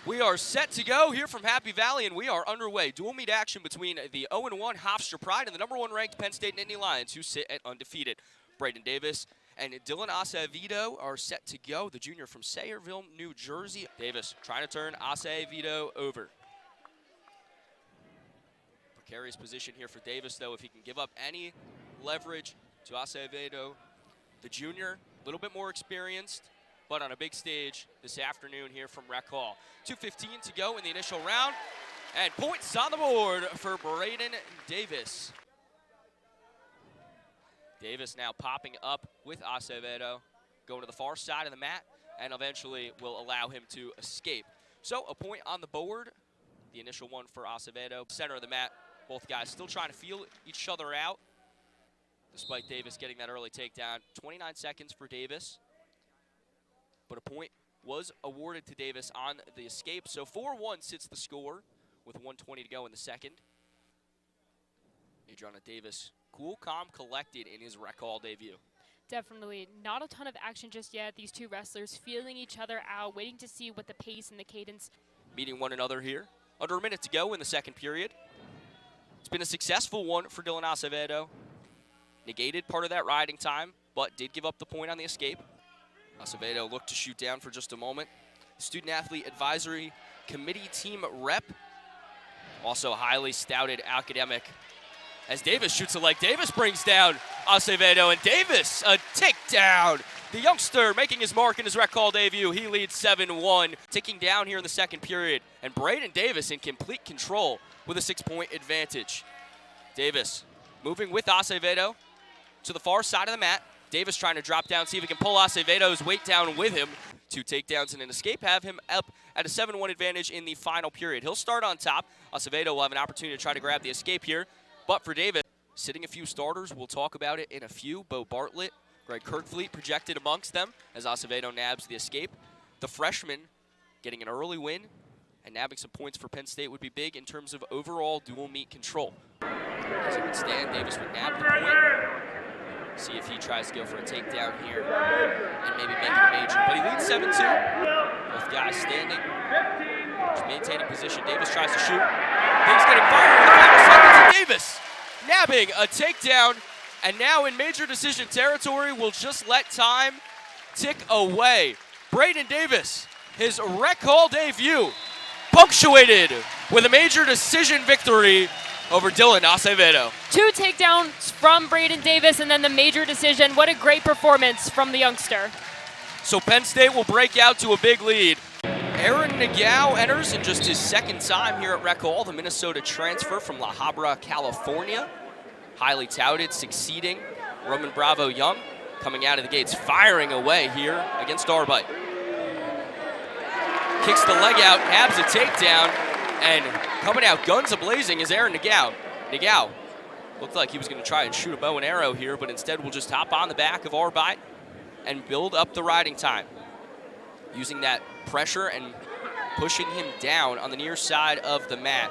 We are set to go here from Happy Valley, and we are underway. Dual meet action between the 0-1 Hofstra Pride and the #1 ranked Penn State Nittany Lions, who sit at undefeated. Braeden Davis and Dylan Acevedo are set to go, the junior from Sayreville, New Jersey. Davis trying to turn Acevedo over. Precarious position here for Davis, though. If he can give up any leverage to Acevedo, the junior, a little bit more experienced, but on a big stage this afternoon here from Rec Hall. 2:15 to go in the initial round, and points on the board for Braeden Davis. Davis now popping up with Acevedo, going to the far side of the mat, and eventually will allow him to escape. So a point on the board, the initial one for Acevedo. Center of the mat, both guys still trying to feel each other out, despite Davis getting that early takedown. 29 seconds for Davis, but a point was awarded to Davis on the escape. So 4-1 sits the score with 1:20 to go in the second. Adriana Davis, cool, calm, collected in his Rec Hall debut. Definitely not a ton of action just yet. These two wrestlers feeling each other out, waiting to see what the pace and the cadence. Meeting one another here. Under a minute to go in the second period. It's been a successful one for Dylan Acevedo. Negated part of that riding time, but did give up the point on the escape. Acevedo looked to shoot down for just a moment. Student Athlete Advisory Committee team rep. Also highly stouted academic. As Davis shoots a leg, Davis brings down Acevedo, and Davis, a takedown. The youngster making his mark in his Rec Hall debut. He leads 7-1. Ticking down here in the second period, and Braeden Davis in complete control with a 6-point advantage. Davis moving with Acevedo to the far side of the mat. Davis trying to drop down, see if he can pull Acevedo's weight down with him. 2 takedowns and an escape have him up at a 7-1 advantage in the final period. He'll start on top. Acevedo will have an opportunity to try to grab the escape here. But for Davis, sitting a few starters, we'll talk about it in a few. Bo Bartlett, Greg Kirkfleet projected amongst them as Acevedo nabs the escape. The freshman getting an early win and nabbing some points for Penn State would be big in terms of overall dual meet control. As it would stand, Davis would nab the point. See if he tries to go for a takedown here and maybe make it a major. But he leads 7-2. Both guys standing, just maintaining position. Davis tries to shoot. Things getting fired in the final seconds, and Davis nabbing a takedown. And now in major decision territory, we'll just let time tick away. Braeden Davis, his Rec Hall debut, punctuated with a major decision victory over Dylan Acevedo. 2 takedowns from Braeden Davis, and then the major decision. What a great performance from the youngster. So Penn State will break out to a big lead. Aaron Nagao enters in just his second time here at Rec Hall, the Minnesota transfer from La Habra, California. Highly touted, succeeding Roman Bravo Young, coming out of the gates, firing away here against Arbeit. Kicks the leg out, nabs a takedown, and coming out guns a-blazing is Aaron Nagao. Nagao looked like he was going to try and shoot a bow and arrow here, but instead will just hop on the back of Arbeit and build up the riding time, using that pressure and pushing him down on the near side of the mat.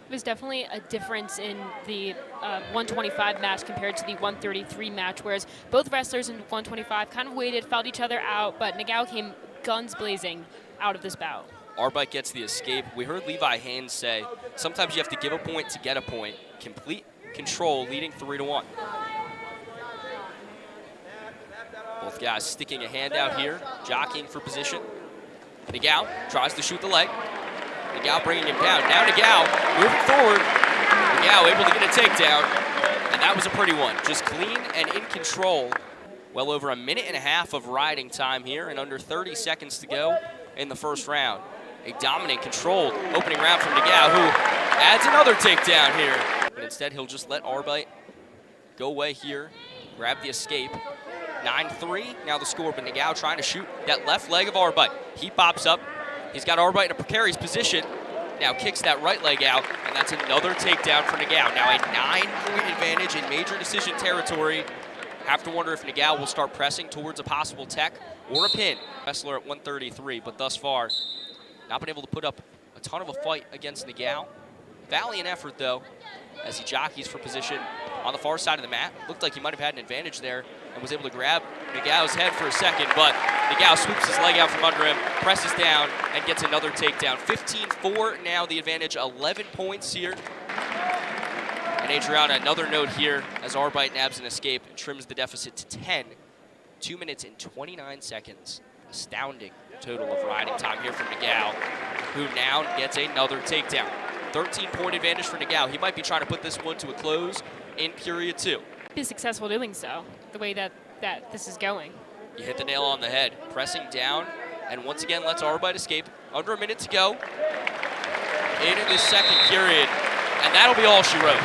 It was definitely a difference in the 125 match compared to the 133 match, whereas both wrestlers in 125 kind of waited, felt each other out, but Nagao came guns blazing out of this bout. Arbeit gets the escape. We heard Levi Haines say, sometimes you have to give a point to get a point. Complete control, leading 3-1. Both guys sticking a hand out here, jockeying for position. Nagao tries to shoot the leg. Nagao bringing him down. Now Nagao moving forward. Nagao able to get a takedown, and that was a pretty one. Just clean and in control. Well over a minute and a half of riding time here and under 30 seconds to go in the first round. A dominant, controlled opening round from Nagao, who adds another takedown here. But instead, he'll just let Arbeit go away here, grab the escape. 9-3, now the score, but Nagao trying to shoot that left leg of Arbeit. He pops up. He's got Arbeit in a precarious position. Now kicks that right leg out, and that's another takedown for Nagao. Now a 9-point advantage in major decision territory. Have to wonder if Nagao will start pressing towards a possible tech or a pin. Wrestler at 133, but thus far, not been able to put up a ton of a fight against Nagao. Valiant effort, though, as he jockeys for position on the far side of the mat. Looked like he might have had an advantage there and was able to grab Nagao's head for a second, but Nagao sweeps his leg out from under him, presses down, and gets another takedown. 15-4 now, the advantage, 11 points here. And Adriana, another note here as Arbeit nabs an escape and trims the deficit to 10. 2 minutes and 29 seconds. Astounding total of riding time here from Nagao, who now gets another takedown. 13-point advantage for Nagao. He might be trying to put this one to a close in period 2. Be successful doing so, the way that this is going. You hit the nail on the head. Pressing down, and once again lets Arbeit escape. Under a minute to go into the second period, and that'll be all she wrote.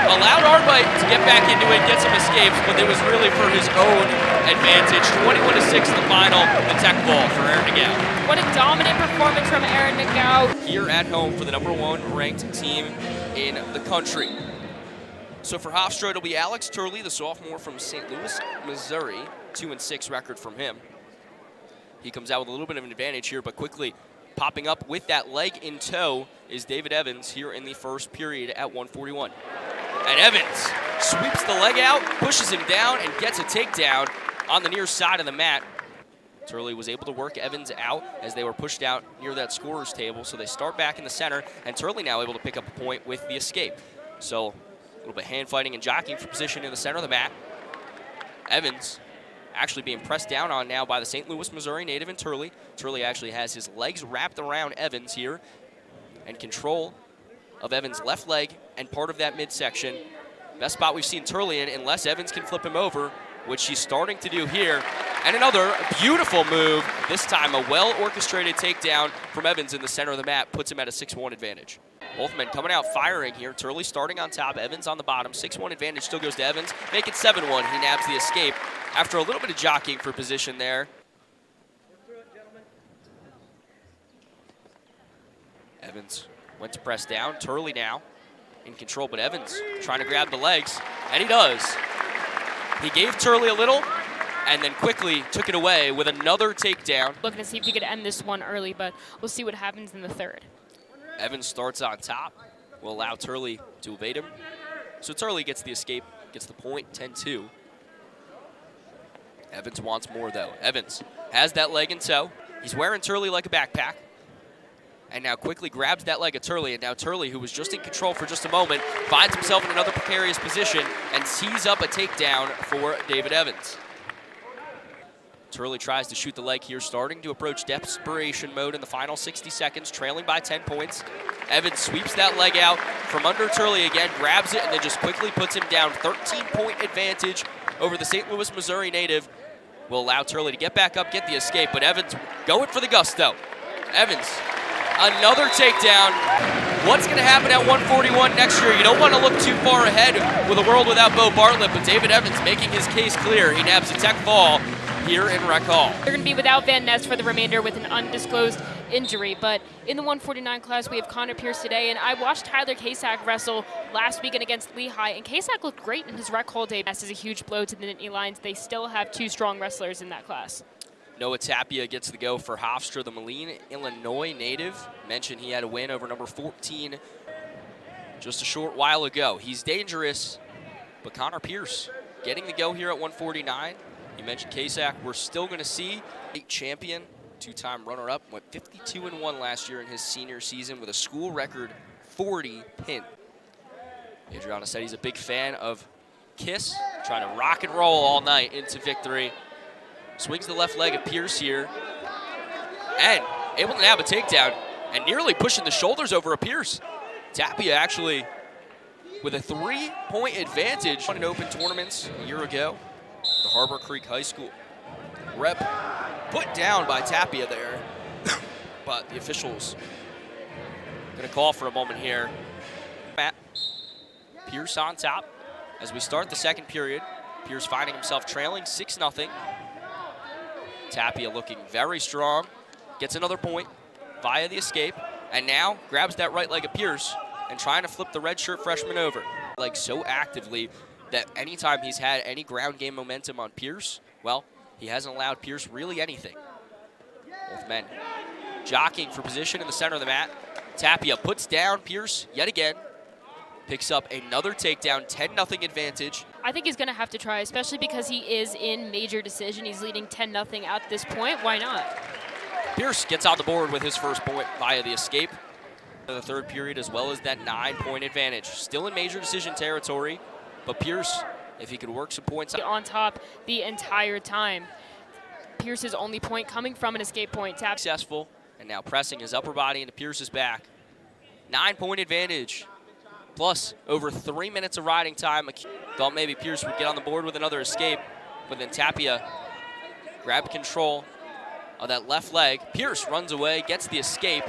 Allowed Arbeit to get back into it, get some escapes, but it was really for his own advantage. 21-6 the final, the tech ball for Aaron Nagao. What a dominant performance from Aaron Nagao. Here at home for the #1 ranked team in the country. So for Hofstra, it'll be Alex Turley, the sophomore from St. Louis, Missouri. 2-6 record from him. He comes out with a little bit of an advantage here, but quickly popping up with that leg in tow is David Evans here in the first period at 141. And Evans sweeps the leg out, pushes him down, and gets a takedown on the near side of the mat. Turley was able to work Evans out as they were pushed out near that scorer's table, so they start back in the center, and Turley now able to pick up a point with the escape. So a little bit hand fighting and jockeying for position in the center of the mat. Evans actually being pressed down on now by the St. Louis, Missouri native in Turley. Turley actually has his legs wrapped around Evans here, and control of Evans' left leg and part of that midsection. Best spot we've seen Turley in, unless Evans can flip him over, which she's starting to do here. And another beautiful move, this time a well-orchestrated takedown from Evans in the center of the mat, puts him at a 6-1 advantage. Both men coming out firing here. Turley starting on top, Evans on the bottom. 6-1 advantage still goes to Evans. Make it 7-1. He nabs the escape after a little bit of jockeying for position there. Evans went to press down. Turley now in control, but Evans trying to grab the legs, and he does. He gave Turley a little, and then quickly took it away with another takedown. Looking to see if he could end this one early, but we'll see what happens in the third. Evans starts on top, will allow Turley to evade him. So Turley gets the escape, gets the point, 10-2. Evans wants more though. Evans has that leg in tow. He's wearing Turley like a backpack. And now quickly grabs that leg of Turley, and now Turley, who was just in control for just a moment, finds himself in another precarious position and tees up a takedown for David Evans. Turley tries to shoot the leg here, starting to approach desperation mode in the final 60 seconds, trailing by 10 points. Evans sweeps that leg out from under Turley again, grabs it, and then just quickly puts him down. 13-point advantage over the St. Louis, Missouri native. Will allow Turley to get back up, get the escape, but Evans going for the gusto. Evans, another takedown. What's going to happen at 141 next year? You don't want to look too far ahead with a world without Bo Bartlett, but David Evans making his case clear. He nabs a tech fall here in Rec Hall. They're going to be without Van Ness for the remainder with an undisclosed injury, but in the 149 class we have Connor Pierce today, and I watched Tyler Kasak wrestle last weekend against Lehigh, and Kasak looked great in his Rec Hall debut. This is a huge blow to the Nittany Lions. They still have 2 strong wrestlers in that class. Noah Tapia gets the go for Hofstra, the Moline, Illinois native. Mentioned he had a win over number 14 just a short while ago. He's dangerous, but Connor Pierce getting the go here at 149. You mentioned Kasak. We're still going to see state champion, 2-time runner-up, went 52-1 last year in his senior season with a school record 40 pin. Adriana said he's a big fan of Kiss, trying to rock and roll all night into victory. Swings the left leg of Pierce here, and able to nab a takedown, and nearly pushing the shoulders over of Pierce. Tapia actually with a 3-point advantage in open tournaments a year ago. The Harbor Creek High School rep put down by Tapia there, but the officials going to call for a moment here. Matt Pierce on top as we start the second period. Pierce finding himself trailing 6-0. Tapia looking very strong, gets another point via the escape, and now grabs that right leg of Pierce and trying to flip the redshirt freshman over. Like so actively that anytime he's had any ground game momentum on Pierce, well, he hasn't allowed Pierce really anything. Both men jockeying for position in the center of the mat. Tapia puts down Pierce yet again, picks up another takedown, 10-0 advantage. I think he's going to have to try, especially because he is in major decision. He's leading 10-0 at this point. Why not? Pierce gets on the board with his first point via the escape. The third period, as well as that 9-point advantage. Still in major decision territory, but Pierce, if he could work some points on top the entire time. Pierce's only point coming from an escape point. Successful, and now pressing his upper body into Pierce's back. 9-point advantage, plus over 3 minutes of riding time. Thought maybe Pierce would get on the board with another escape, but then Tapia grabbed control of that left leg. Pierce runs away, gets the escape.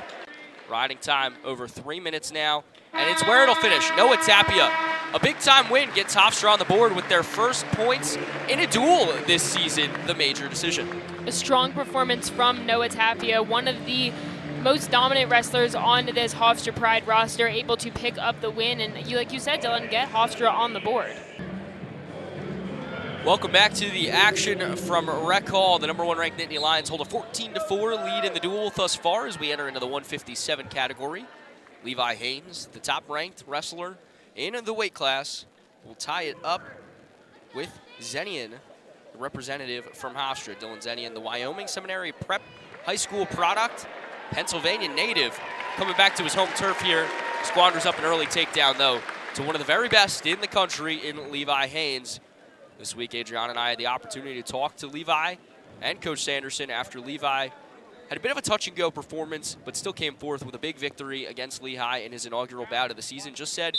Riding time over 3 minutes now, and it's where it'll finish. Noah Tapia, a big-time win, gets Hofstra on the board with their first points in a duel this season, the major decision. A strong performance from Noah Tapia, one of the most dominant wrestlers on this Hofstra Pride roster, able to pick up the win, and like you said, Dylan, get Hofstra on the board. Welcome back to the action from Rec Hall. The #1 ranked Nittany Lions hold a 14-4 lead in the duel thus far as we enter into the 157 category. Levi Haines, the top-ranked wrestler in the weight class, will tie it up with Zenion, the representative from Hofstra. Dylan Zenion, the Wyoming Seminary Prep High School product, Pennsylvania native, coming back to his home turf here. Squanders up an early takedown, though, to one of the very best in the country in Levi Haines. This week, Adriana and I had the opportunity to talk to Levi and Coach Sanderson after Levi had a bit of a touch-and-go performance, but still came forth with a big victory against Lehigh in his inaugural bout of the season. Just said,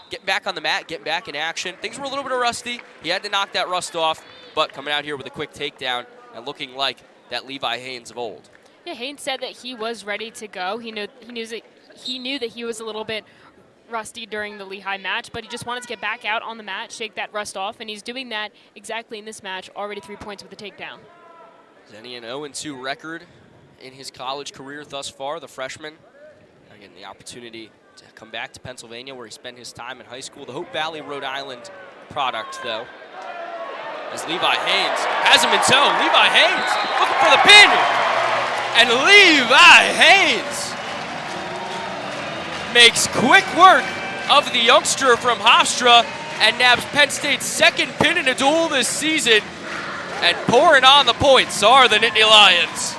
get back on the mat, get back in action. Things were a little bit rusty. He had to knock that rust off, but coming out here with a quick takedown and looking like that Levi Haines of old. Yeah, Haines said that he was ready to go. He knew that he was a little bit rusty during the Lehigh match, but he just wanted to get back out on the mat, shake that rust off, and he's doing that exactly in this match, already 3 points with a takedown. Zenion 0-2 record in his college career thus far, the freshman. Again, the opportunity to come back to Pennsylvania where he spent his time in high school. The Hope Valley, Rhode Island product, though. As Levi Haines has him in tow. Levi Haines looking for the pin. And Levi Haines makes quick work of the youngster from Hofstra and nabs Penn State's second pin in a duel this season. And pouring on the points are the Nittany Lions.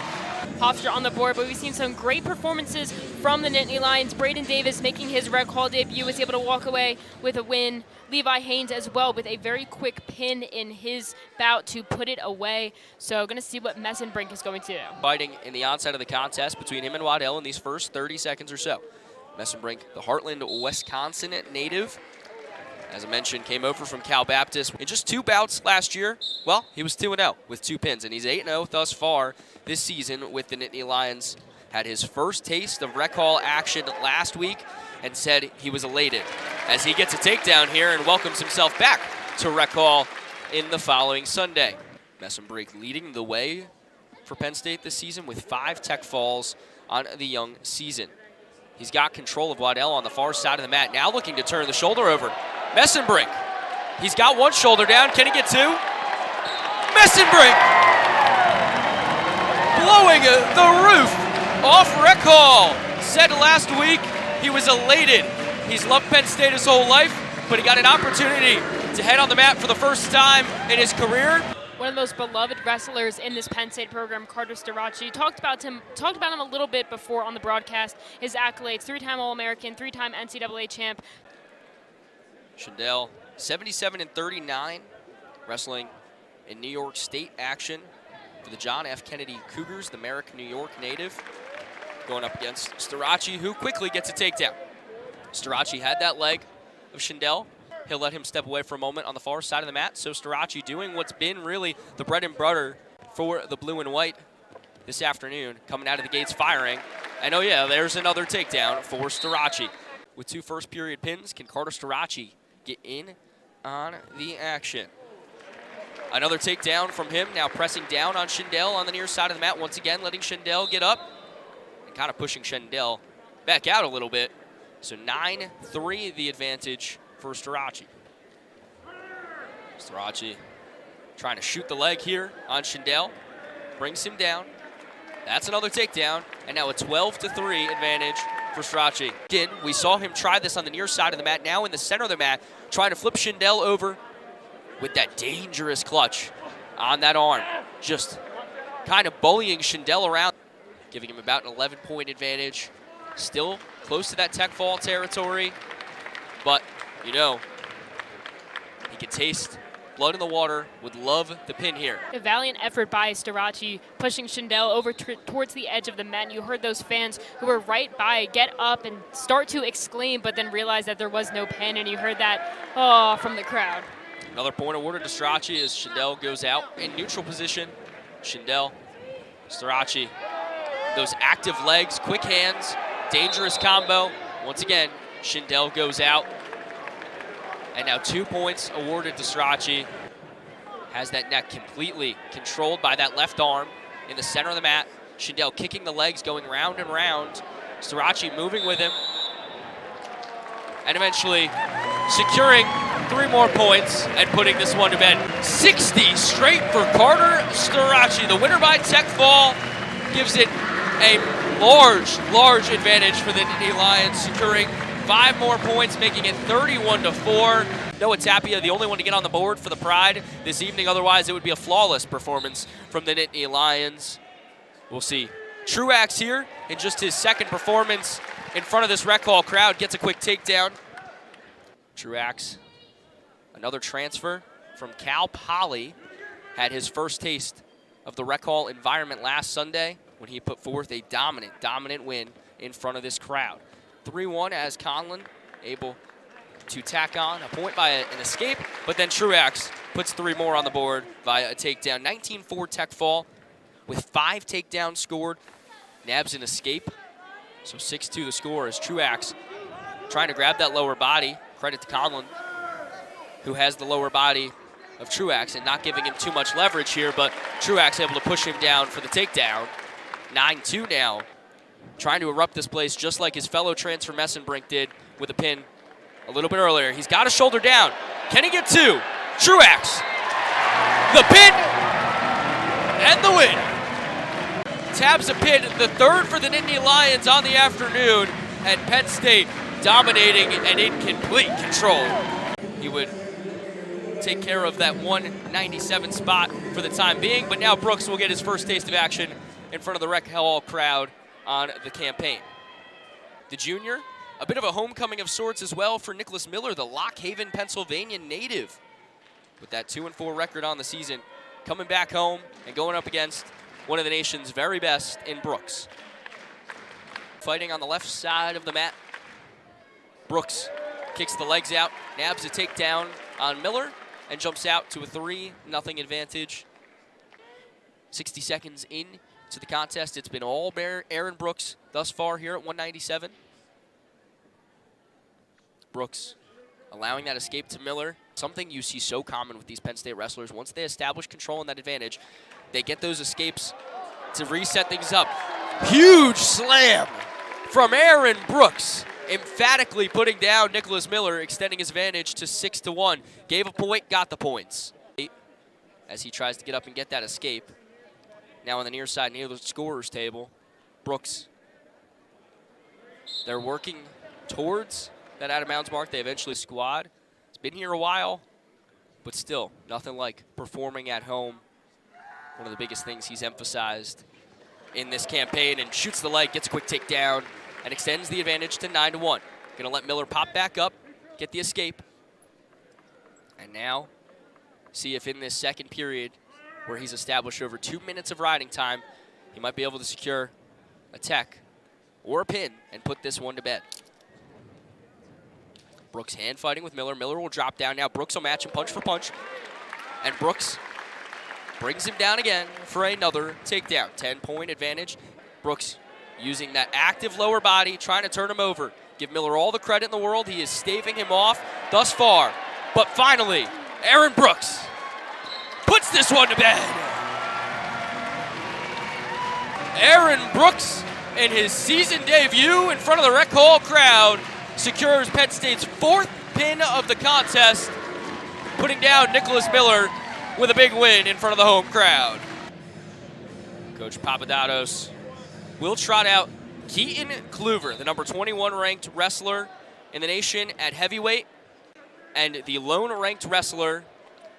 Hofstra on the board, but we've seen some great performances from the Nittany Lions. Braeden Davis making his Rec Hall debut was able to walk away with a win. Levi Haines as well with a very quick pin in his bout to put it away. So going to see what Mesenbrink is going to do. Fighting in the onset of the contest between him and Waddell in these first 30 seconds or so. Mesenbrink, the Heartland, Wisconsin native, as I mentioned, came over from Cal Baptist. In just 2 bouts last year, well, he was 2-0 with 2 pins, and he's 8-0 thus far this season with the Nittany Lions. Had his first taste of Rec Hall action last week and said he was elated as he gets a takedown here and welcomes himself back to Rec Hall in the following Sunday. Mesenbrink leading the way for Penn State this season with 5 tech falls on the young season. He's got control of Waddell on the far side of the mat, now looking to turn the shoulder over. Mesenbrink, he's got 1 shoulder down. Can he get 2? Mesenbrink blowing the roof off Rec Hall. Said last week he was elated. He's loved Penn State his whole life, but he got an opportunity to head on the mat for the first time in his career. One of the most beloved wrestlers in this Penn State program, Carter Starocci. Talked about him a little bit before on the broadcast. His accolades: 3-time All-American, 3-time NCAA champ. Shindel, 77-39, wrestling in New York State action for the John F. Kennedy Cougars, the Merrick, New York native, going up against Starocci, who quickly gets a takedown. Starocci had that leg of Shindel. He'll let him step away for a moment on the far side of the mat. So Starocci doing what's been really the bread and butter for the blue and white this afternoon, coming out of the gates firing. And oh yeah, there's another takedown for Starocci. With 2 first-period pins, can Carter Starocci get in on the action? Another takedown from him, now pressing down on Shindel on the near side of the mat. Once again, letting Shindel get up and kind of pushing Shindel back out a little bit. So 9-3 the advantage for Starocci. Starocci trying to shoot the leg here on Shindel. Brings him down. That's another takedown. And now a 12-3 advantage for Starocci. Again, we saw him try this on the near side of the mat. Now in the center of the mat, trying to flip Shindel over. with that dangerous clutch on that arm. Just kind of bullying Shindel around, giving him about an 11-point advantage. Still close to that tech fall territory, but you know, he can taste blood in the water, would love the pin here. A valiant effort by Starocci, pushing Shindel over towards the edge of the mat. You heard those fans who were right by get up and start to exclaim, but then realize that there was no pin, and you heard that, oh, from the crowd. Another point awarded to Starocci as Shindel goes out in neutral position. Shindel, Starocci, those active legs, quick hands, dangerous combo. Once again, Shindel goes out. And now 2 points awarded to Starocci. Has that neck completely controlled by that left arm in the center of the mat. Shindel kicking the legs, going round and round. Starocci moving with him. And eventually securing 3 more points and putting this one to bed. 60 straight for Carter Starocci. The winner by tech fall gives it a large advantage for the Nittany Lions, securing 5 more points, making it 31-4. Noah Tapia, the only one to get on the board for the Pride this evening. Otherwise, it would be a flawless performance from the Nittany Lions. We'll see. Truax here in just his second performance in front of this rec hall crowd gets a quick takedown. Truax, another transfer from Cal Poly, had his first taste of the rec hall environment last Sunday when he put forth a dominant win in front of this crowd. 3-1 as Conlon able to tack on a point by an escape, but then Truax puts 3 more on the board via a takedown. 19-4 tech fall with 5 takedowns scored. Nabs an escape, so 6-2 the score as Truax trying to grab that lower body. Credit to Conlon, who has the lower body of Truax and not giving him too much leverage here, but Truax able to push him down for the takedown. 9-2 now. Trying to erupt this place just like his fellow transfer Mesenbrink did with a pin a little bit earlier. He's got a shoulder down. Can he get 2? Truax, the pin and the win. Tabs a pin, the 3rd for the Nittany Lions on the afternoon, and Penn State dominating and in complete control. He would take care of that 197 spot for the time being, but now Brooks will get his first taste of action in front of the rec hall crowd on the campaign. The junior, a bit of a homecoming of sorts as well for Nikolas Miller, the Lock Haven, Pennsylvania native, with that 2-4 record on the season, coming back home and going up against one of the nation's very best in Brooks. Fighting on the left side of the mat. Brooks kicks the legs out, nabs a takedown on Miller, and jumps out to a 3-0 advantage. 60 seconds in to the contest. It's been all Aaron Brooks thus far here at 197. Brooks allowing that escape to Miller. Something you see so common with these Penn State wrestlers. Once they establish control and that advantage, they get those escapes to reset things up. Huge slam from Aaron Brooks, emphatically putting down Nikolas Miller, extending his advantage to 6-1. Gave a point, got the points. As he tries to get up and get that escape. Now on the near side, near the scorer's table, Brooks. They're working towards that out-of-bounds mark. They eventually squad. It's been here a while, but still, nothing like performing at home. One of the biggest things he's emphasized in this campaign, and shoots the leg, gets a quick takedown, and extends the advantage to 9-1. Gonna let Miller pop back up, get the escape. And now, see if in this second period, where he's established over 2 minutes of riding time, he might be able to secure a tech or a pin and put this one to bed. Brooks hand fighting with Miller. Miller will drop down now. Brooks will match him punch for punch. And Brooks brings him down again for another takedown. 10-point advantage. Brooks using that active lower body, trying to turn him over. Give Miller all the credit in the world. He is staving him off thus far. But finally, Aaron Brooks puts this one to bed. Aaron Brooks, in his season debut in front of the rec hall crowd, secures Penn State's 4th pin of the contest, putting down Nikolas Miller with a big win in front of the home crowd. Coach Papadopoulos will trot out Keaton Kluever, the number 21 ranked wrestler in the nation at heavyweight, and the lone ranked wrestler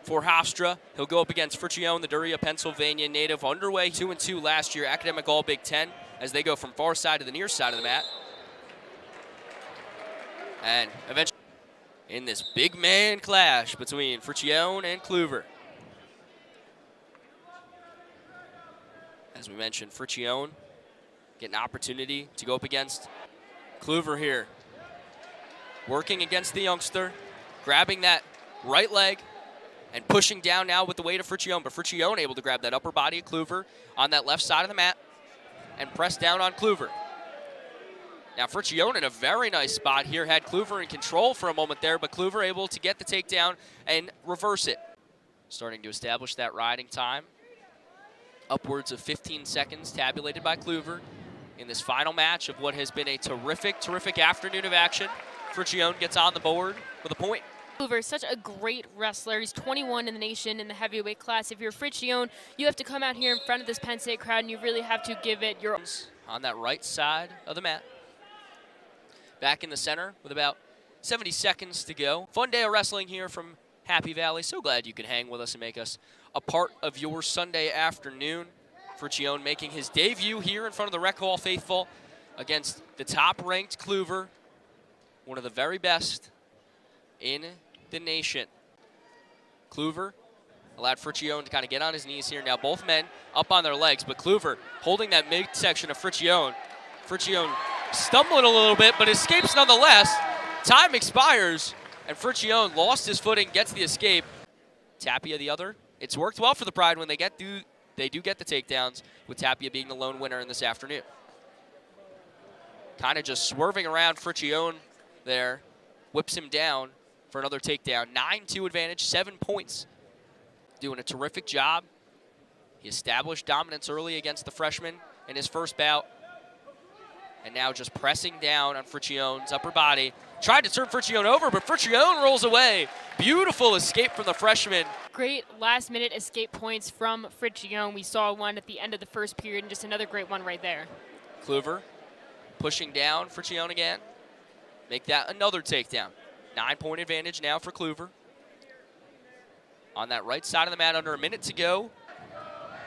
for Hofstra. He'll go up against Fricchione, the Duria, Pennsylvania native, underway 2-2 last year, academic all Big Ten, as they go from far side to the near side of the mat. And eventually in this big man clash between Fricchione and Kluever. As we mentioned, Fricchione get an opportunity to go up against Kluever here. Working against the youngster, grabbing that right leg and pushing down now with the weight of Fricchione. But Fricchione able to grab that upper body of Kluever on that left side of the mat and press down on Kluever. Now Fricchione in a very nice spot here, had Kluever in control for a moment there, but Kluever able to get the takedown and reverse it. Starting to establish that riding time. Upwards of 15 seconds tabulated by Kluever in this final match of what has been a terrific afternoon of action. Fricchione gets on the board with a point. Kluever is such a great wrestler. He's 21 in the nation in the heavyweight class. If you're Fricchione, you have to come out here in front of this Penn State crowd and you really have to give it your... On that right side of the mat. Back in the center with about 70 seconds to go. Fun day of wrestling here from Happy Valley. So glad you could hang with us and make us a part of your Sunday afternoon. Fricchione making his debut here in front of the Rec Hall faithful against the top-ranked Kluever, one of the very best in the nation. Kluever allowed Fricchione to kind of get on his knees here. Now both men up on their legs, but Kluever holding that midsection of Fricchione. Fricchione stumbling a little bit, but escapes nonetheless. Time expires, and Fricchione lost his footing, gets the escape. Tapia the other. It's worked well for the Pride when they do get the takedowns, with Tapia being the lone winner in this afternoon. Kind of just swerving around Fricchione there, whips him down for another takedown. 9-2 advantage, 7 points. Doing a terrific job. He established dominance early against the freshman in his first bout. And now just pressing down on Fricchione's upper body. Tried to turn Fricchione over, but Fricchione rolls away. Beautiful escape from the freshman. Great last-minute escape points from Fricchione. We saw one at the end of the first period, and just another great one right there. Kluever pushing down Fricchione again. Make that another takedown. 9-point advantage now for Kluever. On that right side of the mat, under a minute to go.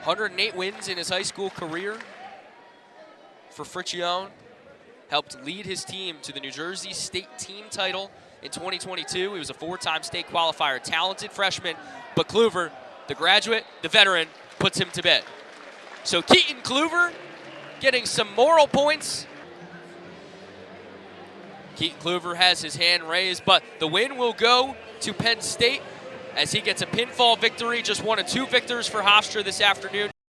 108 wins in his high school career for Fricchione. Helped lead his team to the New Jersey State team title in 2022. He was a 4-time state qualifier, talented freshman, but Kluever, the graduate, the veteran, puts him to bed. So Keaton Kluever getting some moral points. Keaton Kluever has his hand raised, but the win will go to Penn State as he gets a pinfall victory, just one of 2 victors for Hofstra this afternoon.